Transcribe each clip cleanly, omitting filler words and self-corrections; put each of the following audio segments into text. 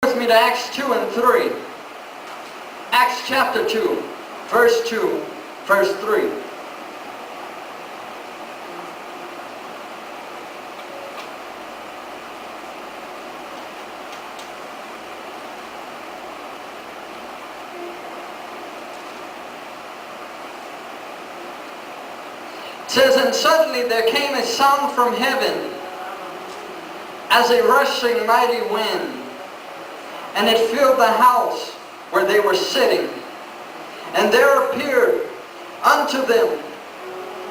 with me to Acts 2 and 3. Acts chapter 2, verse 2, verse 3. It says, and suddenly there came a sound from heaven as a rushing mighty wind, and it filled the house where they were sitting. And there appeared unto them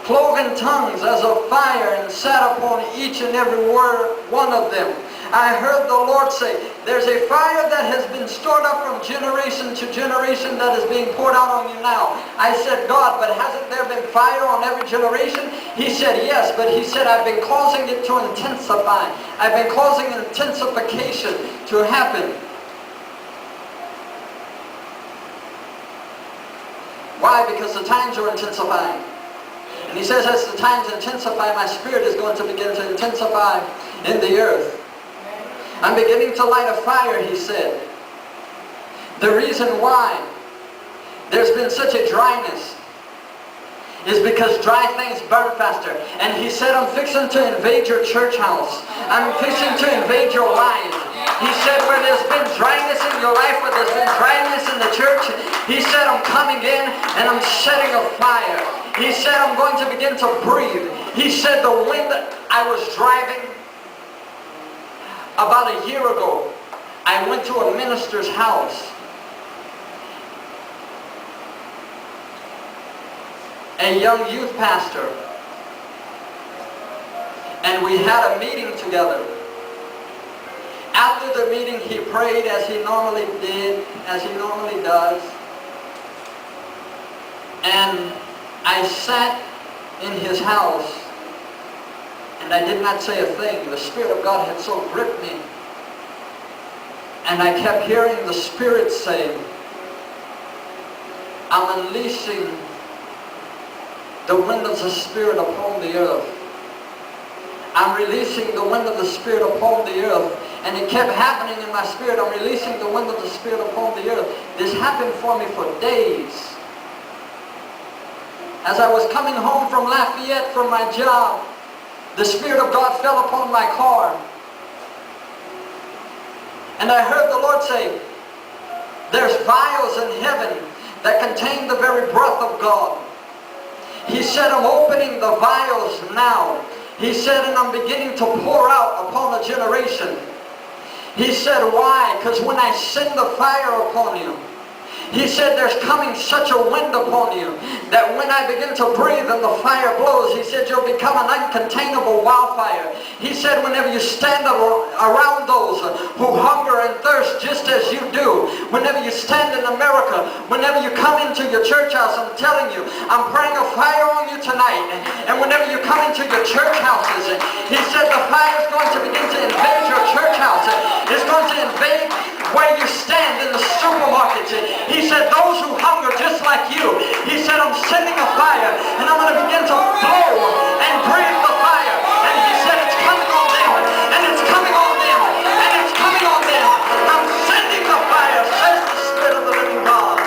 cloven tongues as of fire, and sat upon each and every one of them. I heard the Lord say, there's a fire that has been stored up from generation to generation that is being poured out on you now. I said, God, but hasn't there been fire on every generation? He said, yes, but he said, I've been causing it to intensify. I've been causing intensification to happen. Why? Because the times are intensifying. And he says, as the times intensify, my spirit is going to begin to intensify in the earth. I'm beginning to light a fire, he said. The reason why there's been such a dryness is because dry things burn faster. And he said, I'm fixing to invade your church house. I'm fixing to invade your life. He said, where there's been dryness in your life, where there's been dryness in the church, he said, I'm coming in and I'm setting a fire. He said, I'm going to begin to breathe. He said, the wind I was driving about a year ago, I went to a minister's house. A young youth pastor. And we had a meeting together. After the meeting, he prayed as he normally did, as he normally does. And I sat in his house, and I did not say a thing. The Spirit of God had so gripped me. And I kept hearing the Spirit say, I'm unleashing the wind of the Spirit upon the earth. I'm releasing the wind of the Spirit upon the earth. And it kept happening in my spirit. I'm releasing the wind of the Spirit upon the earth. This happened for me for days. As I was coming home from Lafayette from my job, the Spirit of God fell upon my car. And I heard the Lord say, there's vials in heaven that contain the very breath of God. He said, I'm opening the vials now. He said, and I'm beginning to pour out upon a generation. He said, why? Because when I send the fire upon you, he said, there's coming such a wind upon you that when I begin to breathe and the fire blows, he said, you'll become an uncontainable wildfire. He said, whenever you stand around those who hunger and thirst just as you do, whenever you stand in America, whenever you come into your church house, I'm telling you, I'm praying a fire on you tonight. And whenever you come into your church houses, he said, the fire is going to begin to invade your church house. It's going to invade where you stand in the supermarkets. He said, those who hunger just like you, he said, I'm sending a fire and I'm going to begin to blow and breathe the fire. And he said, it's coming on them, and it's coming on them, and it's coming on them. I'm sending the fire, says the Spirit of the living God.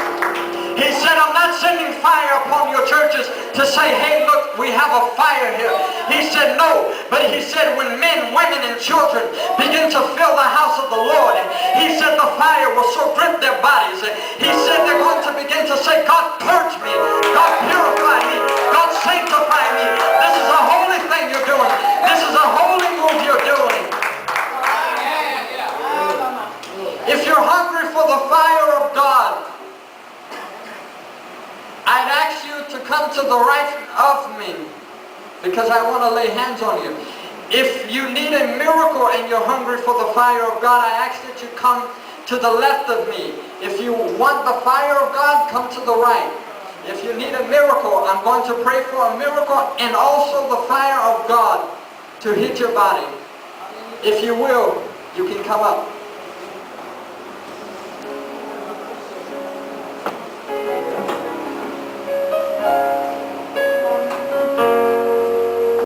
He said, I'm not sending fire upon your churches to say, hey, look, we have a fire here. He said, no. But he said, when men, women, and children begin to fill the house of the Lord, he said the fire will so grip their bodies. He said they're going to begin to say, God, purge me. God, purify me. God, sanctify me. This is a holy thing you're doing. This is a holy move you're doing. If you're hungry for the fire of God, I'd ask you to come to the right of me, because I want to lay hands on you. If you need a miracle and you're hungry for the fire of God, I ask that you come to the left of me. If you want the fire of God, come to the right. If you need a miracle, I'm going to pray for a miracle and also the fire of God to hit your body. If you will, you can come up.